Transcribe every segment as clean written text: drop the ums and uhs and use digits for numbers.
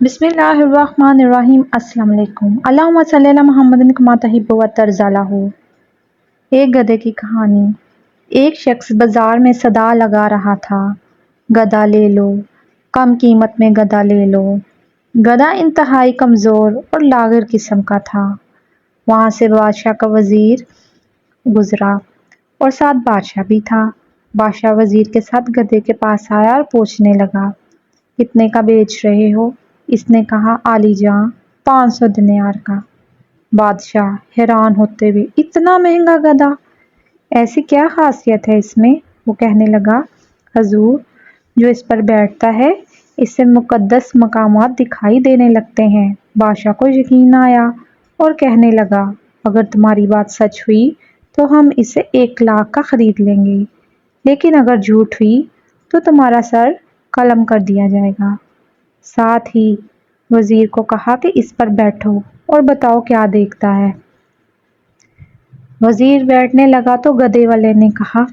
بسم اللہ الرحمن الرحیم۔ السلام علیکم۔ اللہم صلی علی محمد کما تحب و ترضی عنہ۔ ایک گدھے کی کہانی۔ ایک شخص بازار میں صدا لگا رہا تھا، گدھا لے لو، کم قیمت میں گدھا لے لو۔ گدھا انتہائی کمزور اور لاغر قسم کا تھا۔ وہاں سے بادشاہ کا وزیر گزرا اور ساتھ بادشاہ بھی تھا۔ بادشاہ وزیر کے ساتھ گدھے کے پاس آیا اور پوچھنے لگا، کتنے کا بیچ رہے ہو؟ اس نے کہا، عالی جاں 500 دینار کا۔ بادشاہ حیران ہوتے ہوئے، اتنا مہنگا گدھا، ایسی کیا خاصیت ہے اس میں؟ وہ کہنے لگا، حضور، جو اس پر بیٹھتا ہے اس سے مقدس مقامات دکھائی دینے لگتے ہیں۔ بادشاہ کو یقین آیا اور کہنے لگا، اگر تمہاری بات سچ ہوئی تو ہم اسے 1 لاکھ کا خرید لیں گے، لیکن اگر جھوٹ ہوئی تو تمہارا سر قلم کر دیا جائے گا۔ ساتھ ہی وزیر کو کہا کہ اس پر بیٹھو اور بتاؤ کیا دیکھتا ہے۔ وزیر بیٹھنے لگا تو گدھے والے نے کہا،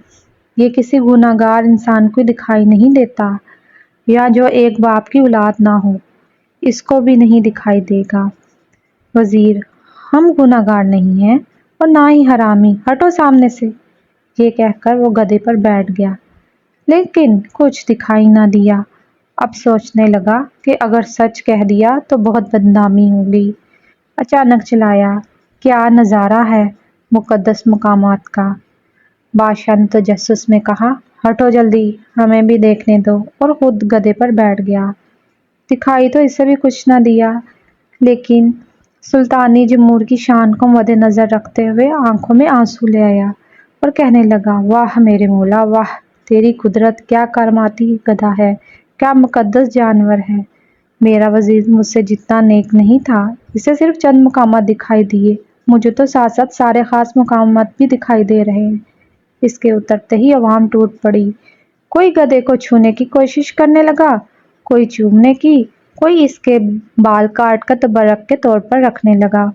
یہ کسی گناہ گار انسان کو دکھائی نہیں دیتا، یا جو ایک باپ کی اولاد نہ ہو، اس کو بھی نہیں دکھائی دے گا۔ وزیر، ہم گناہ گار نہیں ہیں اور نہ ہی حرامی، ہٹو سامنے سے۔ یہ کہہ کر وہ گدھے پر بیٹھ گیا، لیکن کچھ دکھائی نہ دیا۔ اب سوچنے لگا کہ اگر سچ کہہ دیا تو بہت بدنامی ہوگی۔ اچانک چلایا، کیا نظارہ ہے مقدس مقامات کا! بادشاہ نے تجسس میں کہا، ہٹو جلدی، ہمیں بھی دیکھنے دو، اور خود گدھے پر بیٹھ گیا۔ دکھائی تو اسے بھی کچھ نہ دیا، لیکن سلطانی جمہور کی شان کو مد نظر رکھتے ہوئے آنکھوں میں آنسو لے آیا اور کہنے لگا، واہ میرے مولا، واہ تیری قدرت! کیا کرامتی گدھا ہے، کیا مقدس جانور ہے! میرا وزیر مجھ سے جتنا نیک نہیں تھا، اسے صرف چند مقامات دکھائی دیے، مجھے تو ساتھ ساتھ سارے خاص مقامات بھی دکھائی دے رہے ہیں۔ اس کے اترتے ہی عوام ٹوٹ پڑی، کوئی گدھے کو چھونے کی کوشش کرنے لگا، کوئی چومنے کی، کوئی اس کے بال کاٹ کر تبرک کے طور پر رکھنے لگا،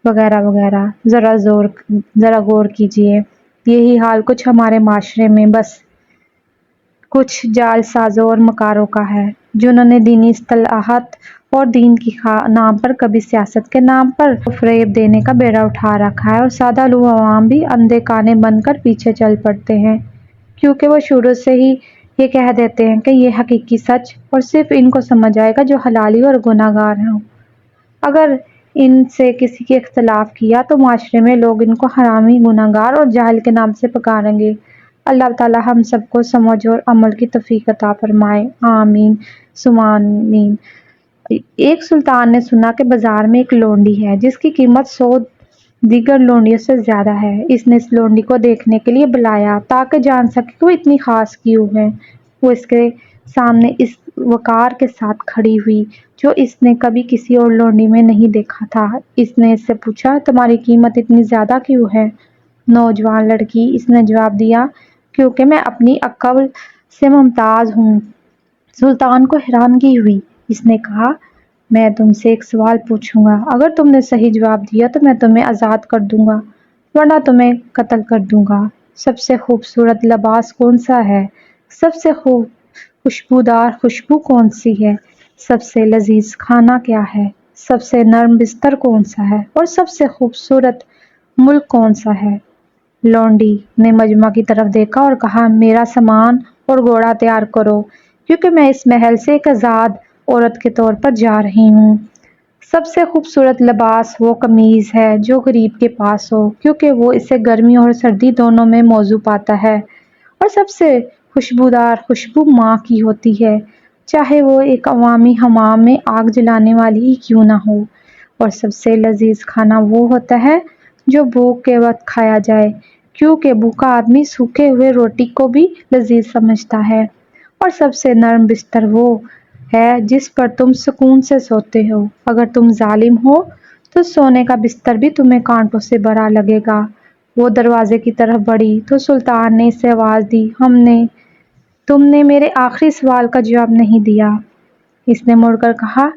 وغیرہ وغیرہ۔ ذرا غور کیجئے، یہی حال کچھ ہمارے معاشرے میں بس کچھ جعل سازوں اور مکاروں کا ہے، جنہوں نے دینی اصطلاحات اور دین کے نام پر، کبھی سیاست کے نام پر فریب دینے کا بیڑا اٹھا رکھا ہے، اور سادہ لوح عوام بھی اندھے کانے بن کر پیچھے چل پڑتے ہیں، کیونکہ وہ شروع سے ہی یہ کہہ دیتے ہیں کہ یہ حقیقی سچ اور صرف ان کو سمجھ آئے گا جو حلالی اور گناہ گار ہوں۔ اگر ان سے کسی کے اختلاف کیا تو معاشرے میں لوگ ان کو حرامی، گناہ گار اور جاہل کے نام سے پکاریں گے۔ اللہ تعالی ہم سب کو سمجھ اور عمل کی توفیق عطا فرمائے، آمین ثم آمین۔ ایک سلطان نے سنا کہ بازار میں ایک لونڈی ہے جس کی قیمت 100 دیگر لونڈیوں سے زیادہ ہے۔ اس نے اس لونڈی کو دیکھنے کے لیے بلایا تاکہ جان سکے کہ وہ اتنی خاص کیوں ہے۔ وہ اس کے سامنے اس وقار کے ساتھ کھڑی ہوئی جو اس نے کبھی کسی اور لونڈی میں نہیں دیکھا تھا۔ اس نے اس سے پوچھا، تمہاری قیمت اتنی زیادہ کیوں ہے؟ نوجوان لڑکی، اس نے جواب دیا، کیونکہ میں اپنی عقل سے ممتاز ہوں۔ سلطان کو حیرانگی ہوئی۔ اس نے کہا، میں تم سے ایک سوال پوچھوں گا، اگر تم نے صحیح جواب دیا تو میں تمہیں آزاد کر دوں گا، ورنہ تمہیں قتل کر دوں گا۔ سب سے خوبصورت لباس کون سا ہے؟ سب سے خوشبودار خوشبو کون سی ہے؟ سب سے لذیذ کھانا کیا ہے؟ سب سے نرم بستر کون سا ہے؟ اور سب سے خوبصورت ملک کون سا ہے؟ لونڈی نے مجمع کی طرف دیکھا اور کہا، میرا سامان اور گھوڑا تیار کرو، کیونکہ میں اس محل سے ایک آزاد عورت کے طور پر جا رہی ہوں۔ سب سے خوبصورت لباس وہ قمیض ہے جو غریب کے پاس ہو، کیونکہ وہ اسے گرمی اور سردی دونوں میں موزوں پاتا ہے۔ اور سب سے خوشبودار خوشبو ماں کی ہوتی ہے، چاہے وہ ایک عوامی حمام میں آگ جلانے والی ہی کیوں نہ ہو۔ اور سب سے لذیذ کھانا وہ ہوتا ہے جو بھوک کے وقت کھایا جائے، کیونکہ بھوکا آدمی سوکھے ہوئے روٹی کو بھی لذیذ سمجھتا ہے۔ اور سب سے نرم بستر وہ ہے جس پر تم سکون سے سوتے ہو۔ اگر تم ظالم ہو تو سونے کا بستر بھی تمہیں کانٹوں سے بھرا لگے گا۔ وہ دروازے کی طرف بڑھی تو سلطان نے اسے آواز دی، تم نے میرے آخری سوال کا جواب نہیں دیا۔ اس نے مڑ کر کہا،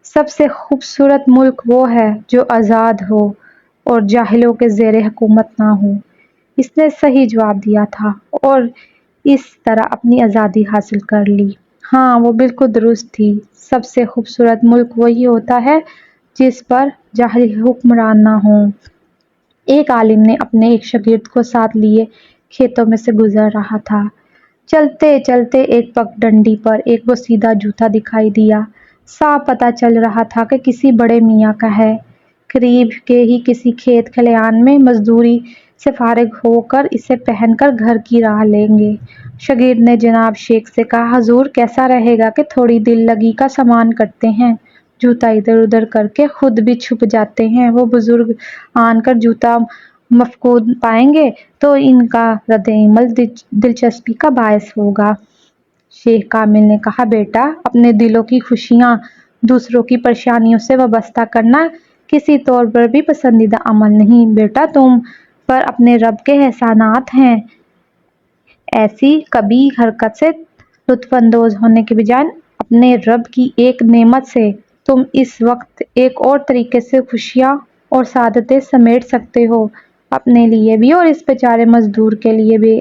سب سے خوبصورت ملک وہ ہے جو آزاد ہو اور جاہلوں کے زیر حکومت نہ ہو۔ اس نے صحیح جواب دیا تھا اور اس طرح اپنی آزادی حاصل کر لی۔ ہاں وہ بالکل درست تھی۔ سب سے خوبصورت ملک وہی ہوتا ہے جس پر جاہلی حکمران نہ ہوں۔ ایک عالم نے اپنے ایک شاگرد کو ساتھ لیے کھیتوں میں سے گزر رہا تھا۔ چلتے چلتے ایک پگڈنڈی پر ایک بوسیدہ جوتا دکھائی دیا۔ صاف پتہ چل رہا تھا کہ کسی بڑے میاں کا ہے۔ قریب کے ہی کسی کھیت کھلیان میں مزدوری سے فارغ ہو کر اسے پہن کر گھر کی راہ لیں گے۔ شاگرد نے جناب شیخ سے کہا، حضور کیسا رہے گا کہ تھوڑی دل لگی کا سامان کرتے ہیں، جوتا ادھر ادھر کر کے خود بھی چھپ جاتے ہیں، وہ بزرگ آن کر جوتا مفقود پائیں گے تو ان کا رد عمل دلچسپی کا باعث ہوگا۔ شیخ کامل نے کہا، بیٹا اپنے دلوں کی خوشیاں دوسروں کی پریشانیوں سے وابستہ کرنا کسی طور پر بھی پسندیدہ عمل نہیں۔ بیٹا تم پر اپنے رب کے احسانات ہیں، ایسی کبھی حرکت سے لطف اندوز ہونے کے بجائے اپنے رب کی ایک نعمت سے تم اس وقت ایک اور طریقے سے خوشیاں اور سعادتیں سمیٹ سکتے ہو، اپنے لیے بھی اور اس بیچارے مزدور کے لیے بھی۔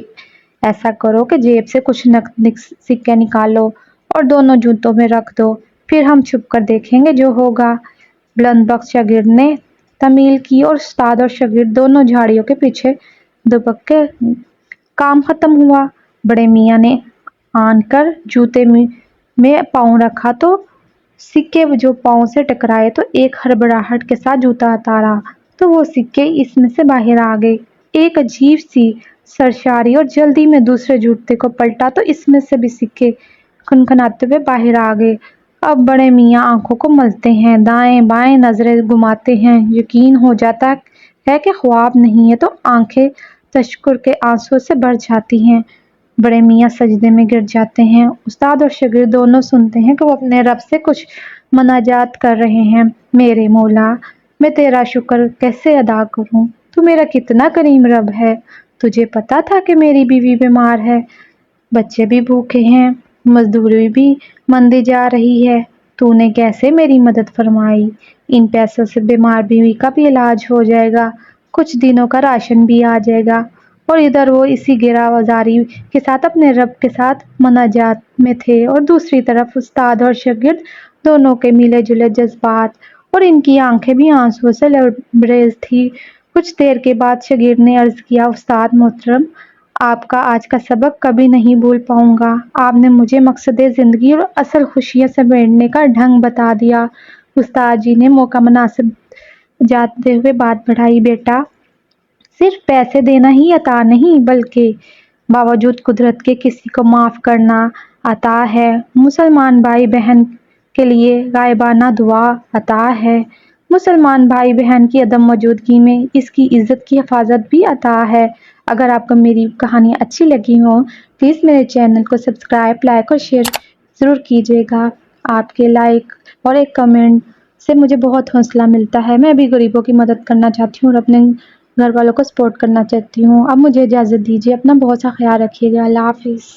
ایسا کرو کہ جیب سے کچھ نقد سکے نکالو اور دونوں جوتوں میں رکھ دو، پھر ہم چھپ کر دیکھیں گے جو ہوگا۔ بلند بخت شاگرد نے تمیل کی اور استاد اور شاگرد دونوں جھاڑیوں کے پیچھے دبک کے کام ختم ہوا۔ بڑے میاں نے آن کر جوتے میں پاؤں رکھا تو سکے جو پاؤں سے ٹکرائے تو ایک ہڑبڑاہٹ کے ساتھ جوتا اتارا تو وہ سکے اس میں سے باہر آ گئے۔ ایک عجیب سی سرشاری اور جلدی میں دوسرے جوتے کو پلٹا تو اس میں سے بھی سکے کھنکھناتے ہوئے باہر آ گئے۔ اب بڑے میاں آنکھوں کو ملتے ہیں، دائیں بائیں نظریں گھماتے ہیں، یقین ہو جاتا ہے کہ خواب نہیں ہے تو آنکھیں تشکر کے آنسو سے بھر جاتی ہیں۔ بڑے میاں سجدے میں گر جاتے ہیں۔ استاد اور شاگرد دونوں سنتے ہیں کہ وہ اپنے رب سے کچھ مناجات کر رہے ہیں۔ میرے مولا، میں تیرا شکر کیسے ادا کروں؟ تو میرا کتنا کریم رب ہے۔ تجھے پتا تھا کہ میری بیوی بیمار ہے، بچے بھی بھوکے ہیں، مزدوری بھی مندی جا رہی ہے، تو نے کیسے میری مدد فرمائی؟ ان پیسوں سے بیمار بیوی کا بھی علاج ہو جائے گا، کچھ دنوں کا راشن بھی آ جائے گا۔ اور ادھر وہ اسی گرہ وزاری کے ساتھ اپنے رب کے ساتھ مناجات میں تھے اور دوسری طرف استاد اور شاگرد دونوں کے ملے جلے جذبات اور ان کی آنکھیں بھی آنسوؤں سے لبریز تھی۔ کچھ دیر کے بعد شاگرد نے عرض کیا، استاد محترم، آپ کا آج کا سبق کبھی نہیں بھول پاؤں گا۔ آپ نے مجھے مقصد زندگی اور اصل خوشیاں سمیٹنے کا ڈھنگ بتا دیا۔ استاد جی نے موقع مناسب جاتے ہوئے بات بڑھائی، بیٹا صرف پیسے دینا ہی عطا نہیں بلکہ باوجود قدرت کے کسی کو معاف کرنا عطا ہے۔ مسلمان بھائی بہن کے لیے غائبانہ دعا عطا ہے۔ مسلمان بھائی بہن کی عدم موجودگی میں اس کی عزت کی حفاظت بھی عطا ہے۔ اگر آپ کو میری کہانی اچھی لگی ہو پلیز میرے چینل کو سبسکرائب، لائک اور شیئر ضرور کیجیے گا۔ آپ کے لائک اور ایک کمنٹ سے مجھے بہت حوصلہ ملتا ہے۔ میں بھی غریبوں کی مدد کرنا چاہتی ہوں اور اپنے گھر والوں کو سپورٹ کرنا چاہتی ہوں۔ اب مجھے اجازت دیجیے، اپنا بہت سا خیال رکھیے گا۔ اللہ حافظ۔